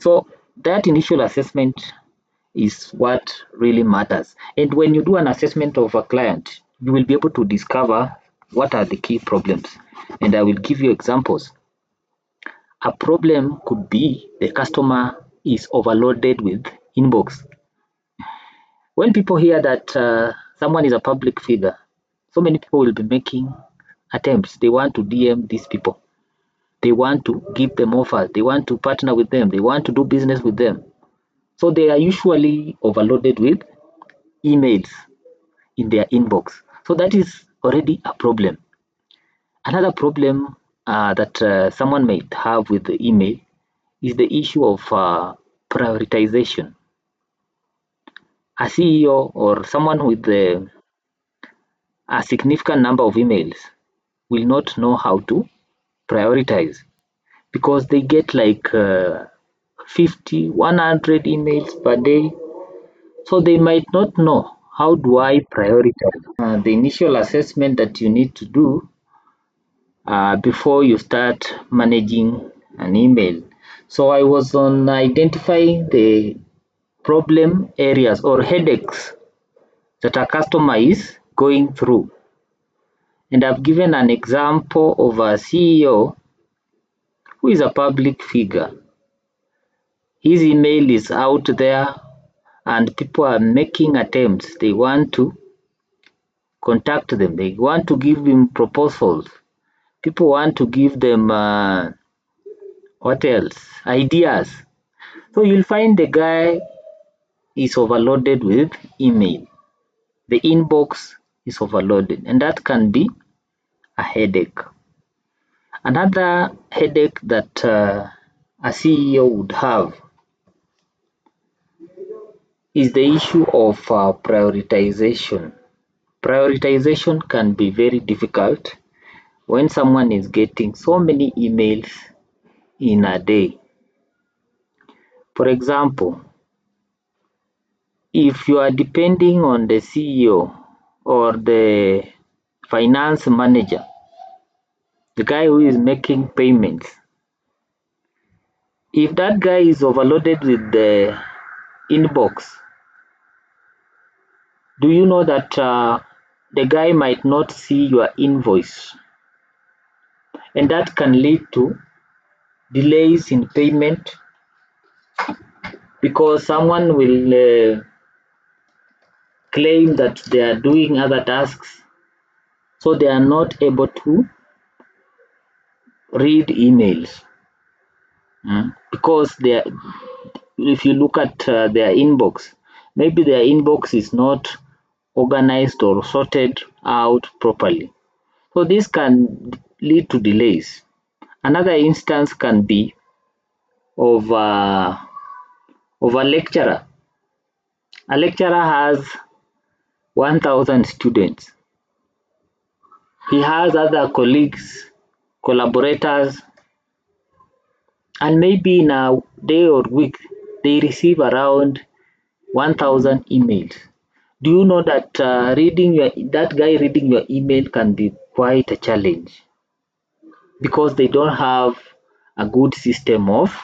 So that initial assessment is what really matters. And when you do an assessment of a client, you will be able to discover what are the key problems. And I will give you examples. A problem could be the customer is overloaded with inbox. When people hear that someone is a public figure, so many people will be making attempts. They want to DM these people. They want to give them offers. They want to partner with them. They want to do business with them. So they are usually overloaded with emails in their inbox. So that is already a problem. Another problem that someone might have with the email is the issue of prioritization. A CEO or someone with a significant number of emails will not know how to prioritize because they get like 50, 100 emails per day. So they might not know how do I prioritize. The initial assessment that you need to do before you start managing an email. So I was on identifying the problem areas or headaches that a customer is going through. And I've given an example of a CEO who is a public figure. His email is out there and people are making attempts. They want to contact them. They want to give him proposals. People want to give them what else? Ideas. So you'll find the guy is overloaded with email. The inbox is overloaded, and that can be a headache. Another headache that a CEO would have is the issue of prioritization. Prioritization can be very difficult when someone is getting so many emails in a day. For example, if you are depending on the CEO or the finance manager, the guy who is making payments, if that guy is overloaded with the inbox, do you know that the guy might not see your invoice, and that can lead to delays in payment because someone will claim that they are doing other tasks, so they are not able to read emails because they are, if you look at their inbox, maybe their inbox is not organized or sorted out properly. So this can lead to delays. Another instance can be of a lecturer. A lecturer has 1,000 students. He has other colleagues, collaborators, and maybe in a day or week, they receive around 1,000 emails. Do you know that that guy reading your email can be quite a challenge because they don't have a good system of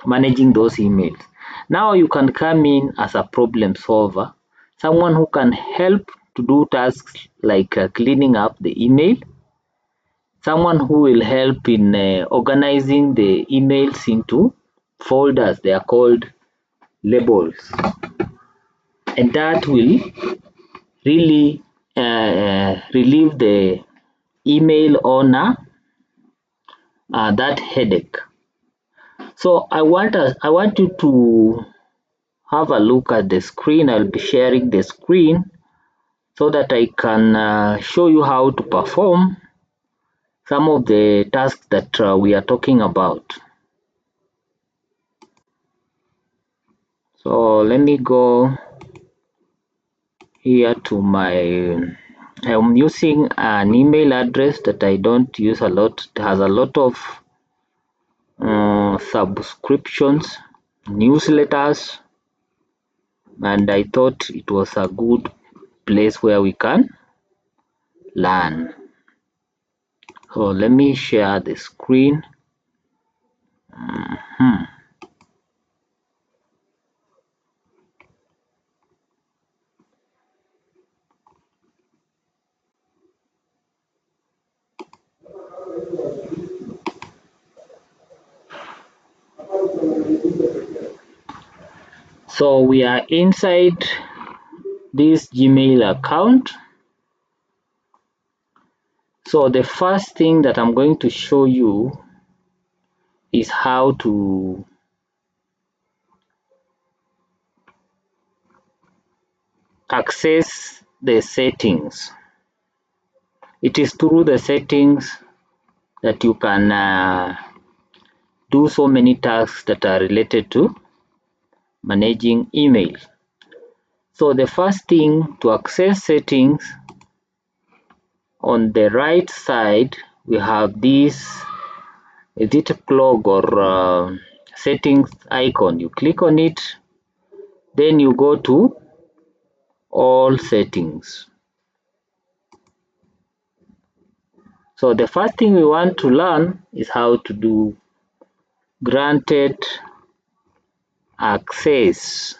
managing those emails. Now you can come in as a problem solver, someone who can help to do tasks like cleaning up the email, someone who will help in organizing the emails into folders. They are called labels, and that will really relieve the email owner that headache. So I want you to have a look at the screen. I'll be sharing the screen so that I can show you how to perform some of the tasks that we are talking about. So let me go here to I'm using an email address that I don't use a lot. It has a lot of subscriptions, newsletters, and I thought it was a good place where we can learn. So let me share the screen. So we are inside this Gmail account. So the first thing that I'm going to show you is how to access the settings. It is through the settings that you can do so many tasks that are related to managing email. So the first thing, to access settings, on the right side we have this clock or settings icon. You click on it, then you go to all settings. So the first thing we want to learn is how to do granted access.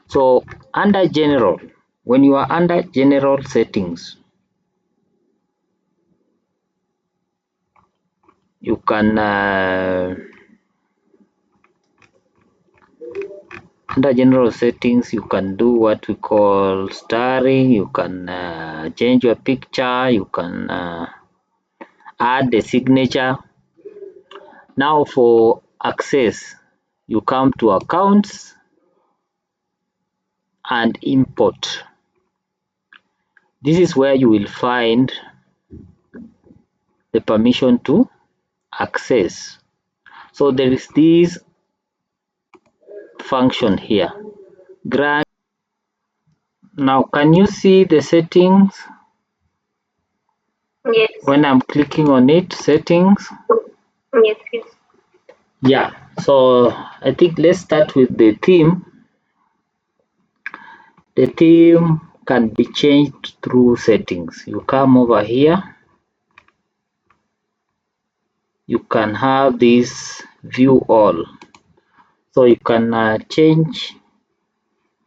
So under general, when you are under general settings, you can under general settings you can do what we call starring. You can change your picture, you can add the signature. Now for access, you come to accounts and import. This is where you will find the permission to access. So there is this function here, grant. Now can you see the settings? Yes. When I'm clicking on it, settings. Yes, yes. Yeah, so I think let's start with the theme. The theme can be changed through settings. You come over here, you can have this view all. So you can change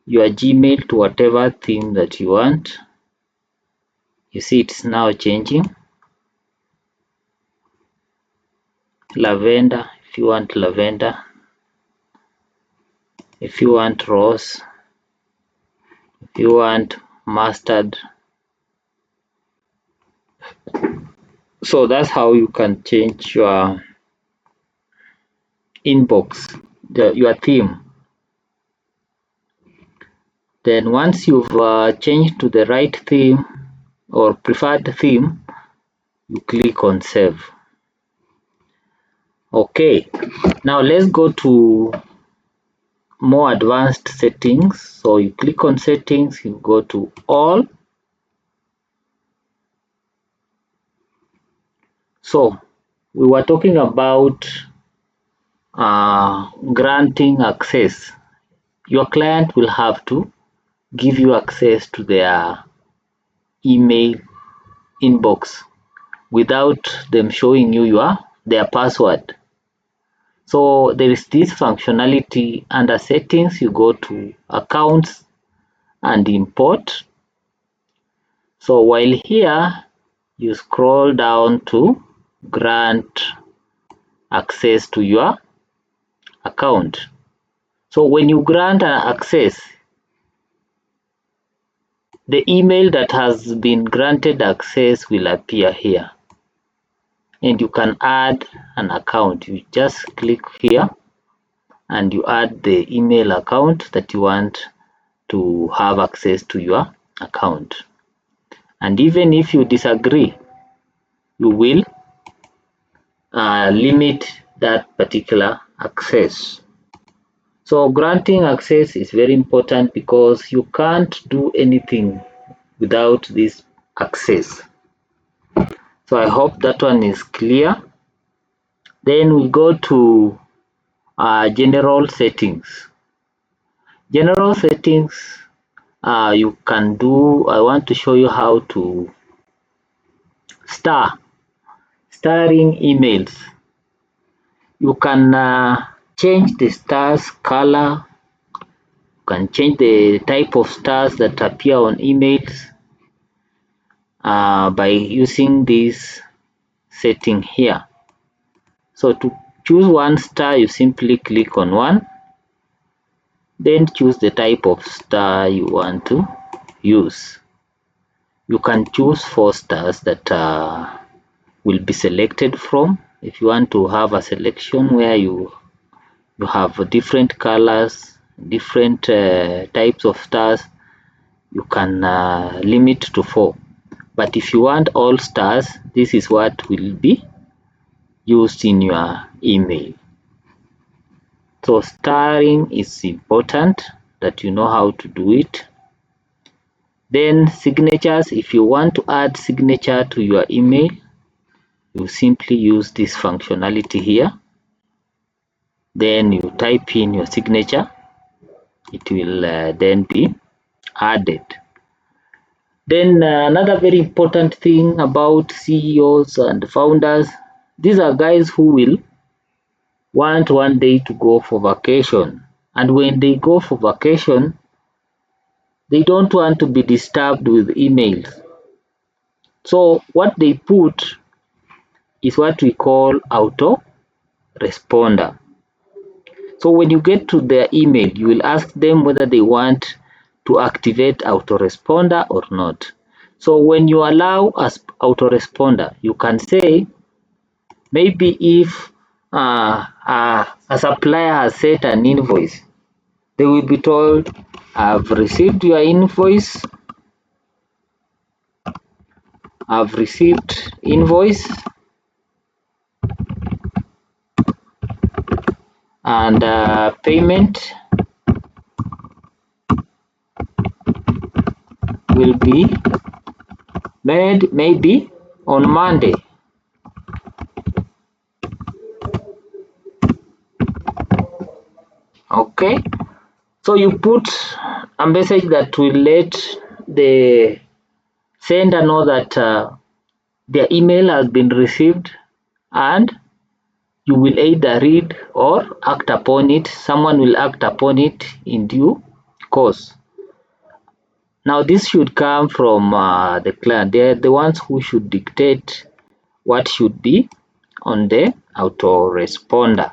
your Gmail to whatever theme that you want. You see it's now changing. Lavender, if you want lavender. If you want rose. If you want mustard. So that's how you can change your inbox, your theme. Then once you've changed to the right theme or preferred theme, you click on save. Okay, now let's go to more advanced settings. So you click on settings, you go to all. So we were talking about granting access. Your client will have to give you access to their email inbox without them showing you their password. So there is this functionality under settings. You go to accounts and import. So while here you scroll down to grant access to your account. So when you grant an access, the email that has been granted access will appear here, and you can add an account. You just click here and you add the email account that you want to have access to your account. And even if you disagree, you will limit that particular access. So granting access is very important because you can't do anything without this access. So I hope that one is clear. Then we go to general settings. General settings, you can do, I want to show you how to starring emails. You can change the stars color. You can change the type of stars that appear on emails by using this setting here. So to choose one star, you simply click on one, then choose the type of star you want to use. You can choose 4 stars that will be selected from. If you want to have a selection where you have different colors, different types of stars, you can limit to 4. But if you want all stars, this is what will be used in your email. So starring is important, that you know how to do it. Then signatures, if you want to add signature to your email, you simply use this functionality here. Then you type in your signature, it will then be added. Then another very important thing about CEOs and founders, these are guys who will want one day to go for vacation, and when they go for vacation, they don't want to be disturbed with emails. So what they put is what we call auto responder. So when you get to their email, you will ask them whether they want to activate autoresponder or not. So when you allow as autoresponder, you can say, maybe if a supplier has set an invoice, they will be told, I've received your invoice, and payment will be made maybe on Monday. Okay, so you put a message that will let the sender know that their email has been received, and you will either read or act upon it. Someone will act upon it in due course. Now this should come from the client. They're the ones who should dictate what should be on the autoresponder.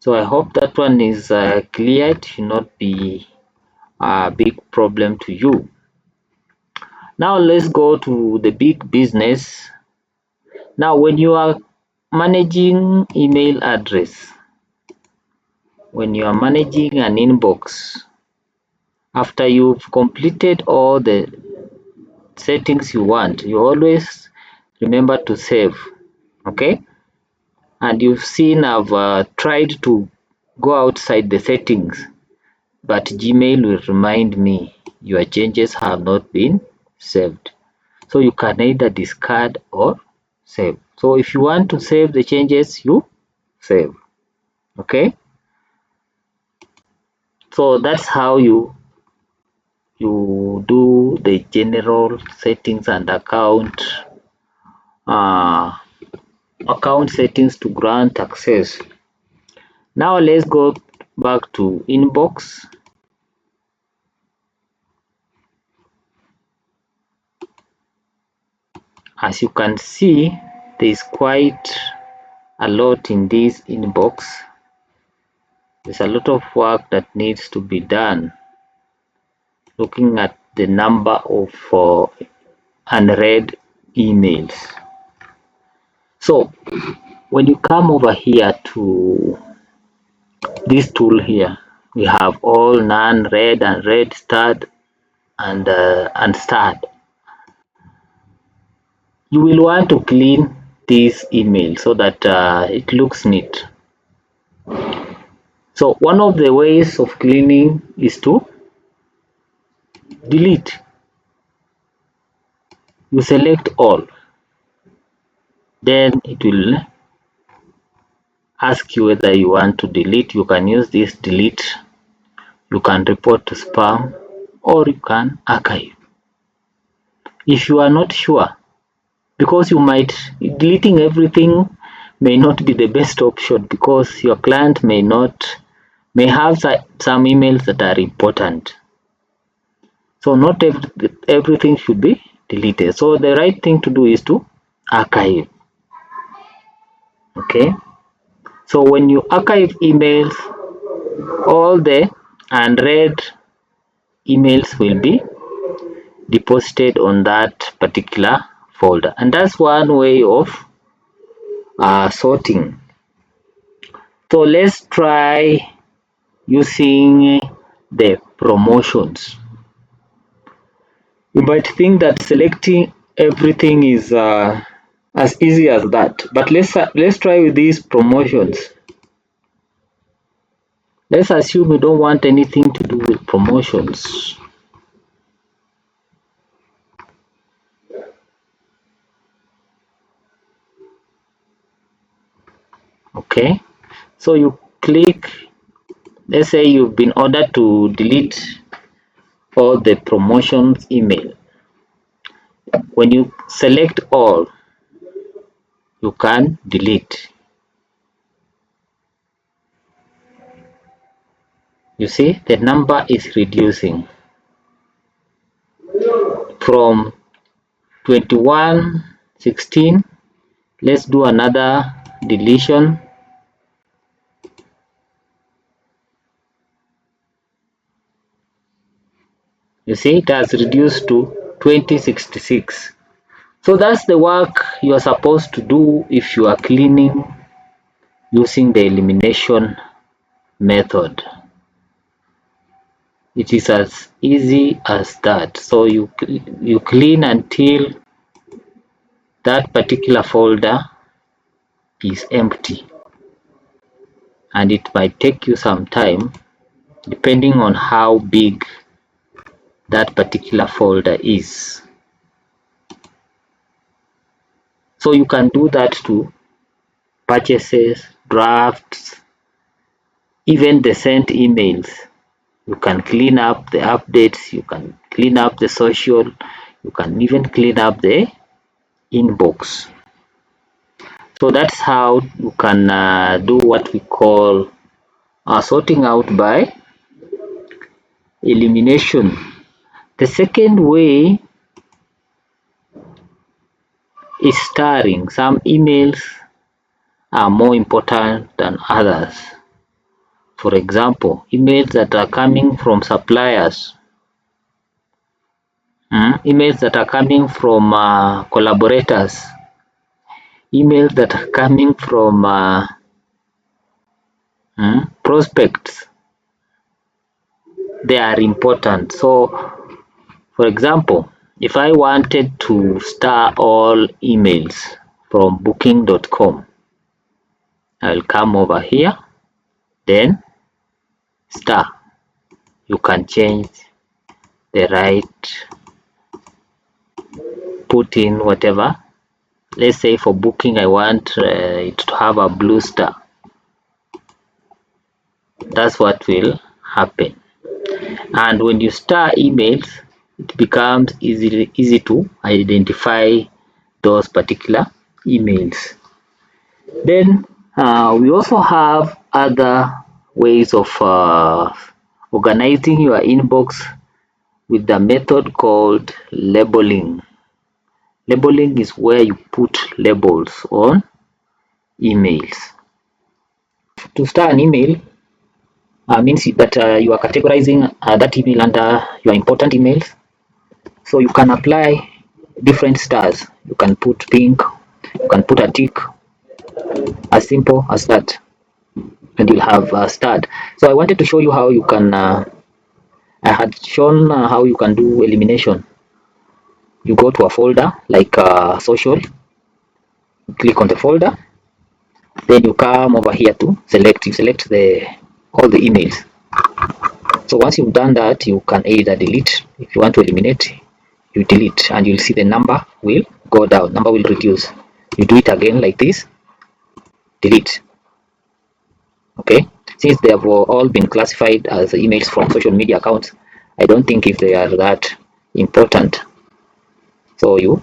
So I hope that one is clear. It should not be a big problem to you. Now let's go to the big business. Now when you are managing email address, when you are managing an inbox, after you've completed all the settings you want, you always remember to save. Okay, and you've seen I've tried to go outside the settings, but Gmail will remind me your changes have not been saved. So you can either discard or save. So if you want to save the changes, you save. Okay, so that's how you do the general settings and account settings to grant access. Now let's go back to inbox. As you can see, there is quite a lot in this inbox. There's a lot of work that needs to be done. Looking at the number of unread emails. So when you come over here to this tool here, we have all non-read and read, starred and unstarred. You will want to clean this email so that it looks neat. So one of the ways of cleaning is to delete. You select all, then it will ask you whether you want to delete. You can use this delete, you can report to spam, or you can archive. If you are not sure, because you might, deleting everything may not be the best option, because your client may have some emails that are important. So not everything should be deleted. So the right thing to do is to archive. Okay, So when you archive emails, all the unread emails will be deposited on that particular folder, and that's one way of sorting. So let's try using the promotions. You might think that selecting everything is as easy as that, but let's try with these promotions. Let's assume we don't want anything to do with promotions. Okay, so you click, let's say you've been ordered to delete all the promotions email. When you select all, you can delete. You see the number is reducing from 2116. Let's do another deletion. You see it has reduced to 2066. So that's the work you are supposed to do if you are cleaning using the elimination method. It is as easy as that. So you clean until that particular folder is empty, and it might take you some time depending on how big that particular folder is. So you can do that to purchases, drafts, even the sent emails. You can clean up the updates, you can clean up the social, you can even clean up the inbox. So that's how you can do what we call sorting out by elimination. The second way is starring. Some emails are more important than others. For example, emails that are coming from suppliers, emails that are coming from collaborators, emails that are coming from prospects, they are important. So for example, if I wanted to star all emails from booking.com, I'll come over here, then star. You can change the right, put in whatever. Let's say for booking I want it to have a blue star. That's what will happen. And when you star emails, it becomes easy to identify those particular emails. Then we also have other ways of organizing your inbox with the method called labeling. Labeling is where you put labels on emails. To star an email means that you are categorizing that email under your important emails. So you can apply different stars. You can put pink, you can put a tick, as simple as that, and you'll have starred. So I wanted to show you how you can, I had shown how you can do elimination. You go to a folder like social, click on the folder, then you come over here to select, you select all the emails. So once you've done that, you can either delete. If you want to eliminate, you delete, and you'll see the number will go down, number will reduce. You do it again like this, delete. Okay, since they have all been classified as emails from social media accounts, I don't think if they are that important. So you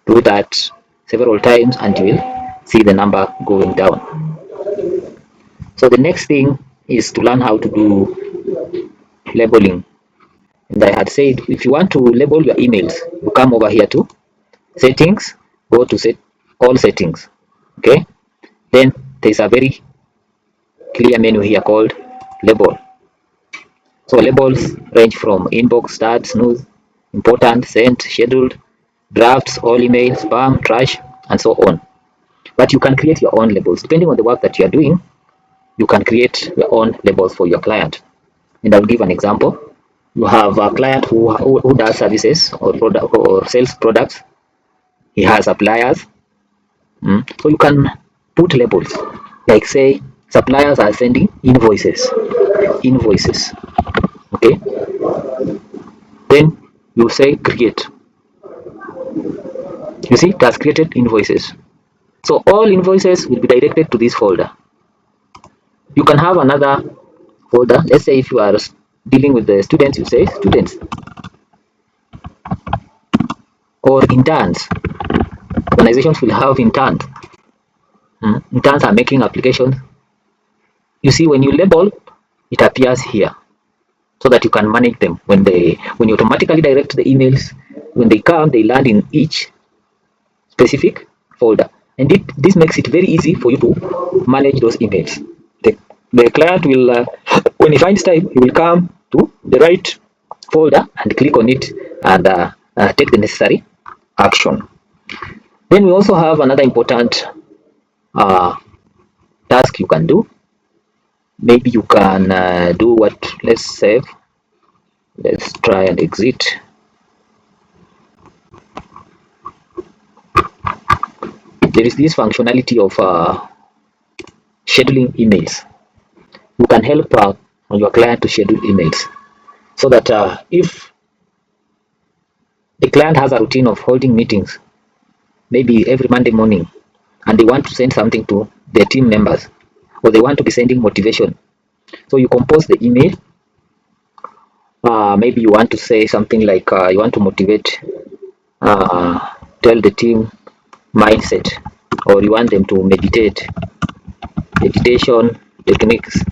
do that several times and you will see the number going down. So the next thing is to learn how to do labeling. And I had said if you want to label your emails, you come over here to settings, go to set all settings. Okay, then there's a very clear menu here called label. So labels range from inbox, start, snooze, important, sent, scheduled, drafts, all emails, spam, trash, and so on. But you can create your own labels. Depending on the work that you are doing, you can create your own labels for your client. And I'll give an example. You have a client who does services or product or sells products. He has suppliers. So you can put labels like say suppliers are sending invoices. Okay, then you say create. You see, it has created invoices. So all invoices will be directed to this folder. You can have another folder. Let's say if you are dealing with the students, you say students, or interns. Organizations will have interns. Interns are making applications. You see, when you label, it appears here so that you can manage them. When you automatically direct the emails, when they come, they land in each specific folder, and this makes it very easy for you to manage those emails. The client will, when he finds time, he will come to the right folder and click on it and take the necessary action. Then we also have another important uh, task you can do. Maybe you can do what, let's save, let's try and exit. There is this functionality of scheduling emails. You can help your client to schedule emails so that if the client has a routine of holding meetings, maybe every Monday morning, and they want to send something to their team members, or they want to be sending motivation, so you compose the email. Maybe you want to say something like you want to motivate, tell the team mindset, or you want them to meditation techniques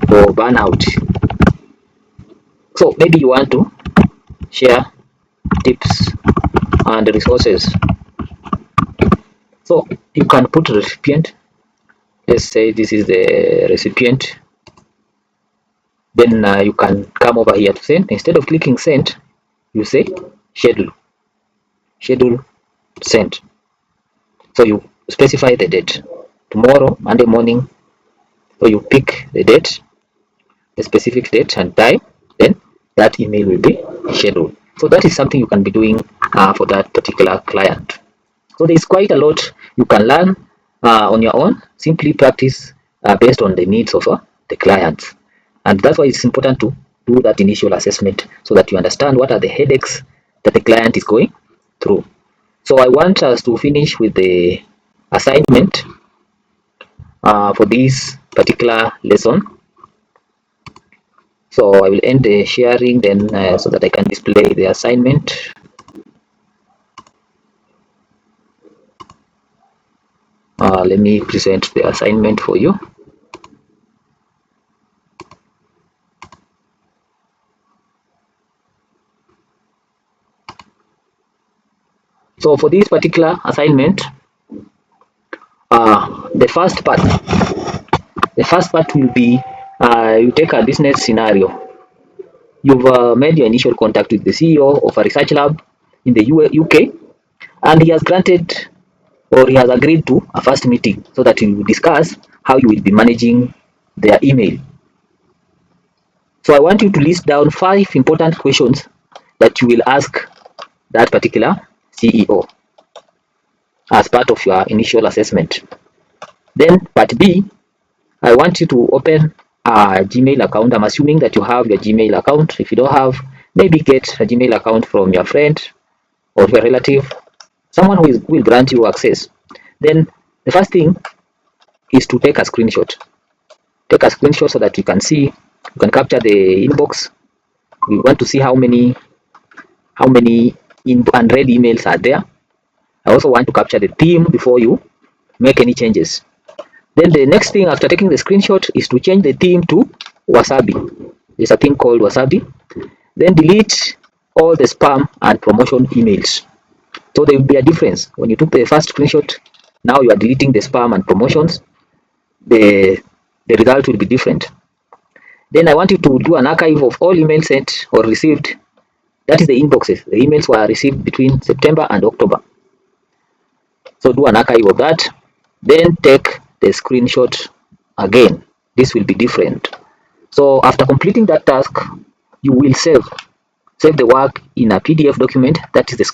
for burnout. So maybe you want to share tips and resources. So you can put recipient. Let's say this is the recipient. Then you can come over here to send. Instead of clicking send, you say schedule send. So you specify the date. Tomorrow, Monday morning. So you pick the date, the specific date and time. Then that email will be scheduled. So that is something you can be doing for that particular client. So there is quite a lot you can learn on your own. Simply practice based on the needs of the clients. And that's why it's important to do that initial assessment so that you understand what are the headaches that the client is going through. So I want us to finish with the assignment for this particular lesson. So I will end the sharing then so that I can display the assignment. Let me present the assignment for you. So for this particular assignment, the first part will be you take a business scenario. You've made your initial contact with the CEO of a research lab in the UK, and he has granted or he has agreed to a first meeting so that you will discuss how you will be managing their email. So I want you to list down 5 important questions that you will ask that particular CEO as part of your initial assessment. Then part B, I want you to open a Gmail account. I'm assuming that you have your Gmail account. If you don't have, maybe get a Gmail account from your friend or your relative, someone who will grant you access. Then the first thing is to take a screenshot. Take a screenshot so that you can see, you can capture the inbox. We want to see how many unread emails are there. I also want to capture the theme before you make any changes. Then the next thing after taking the screenshot is to change the theme to Wasabi. There's a thing called Wasabi. Then delete all the spam and promotion emails. So there will be a difference. When you took the first screenshot, now you are deleting the spam and promotions. the result will be different. Then I want you to do an archive of all emails sent or received. That is the inboxes. The emails were received between September and October. So do an archive of that. Then take the screenshot again. This will be different. So after completing that task, you will save the work in a PDF document. That is the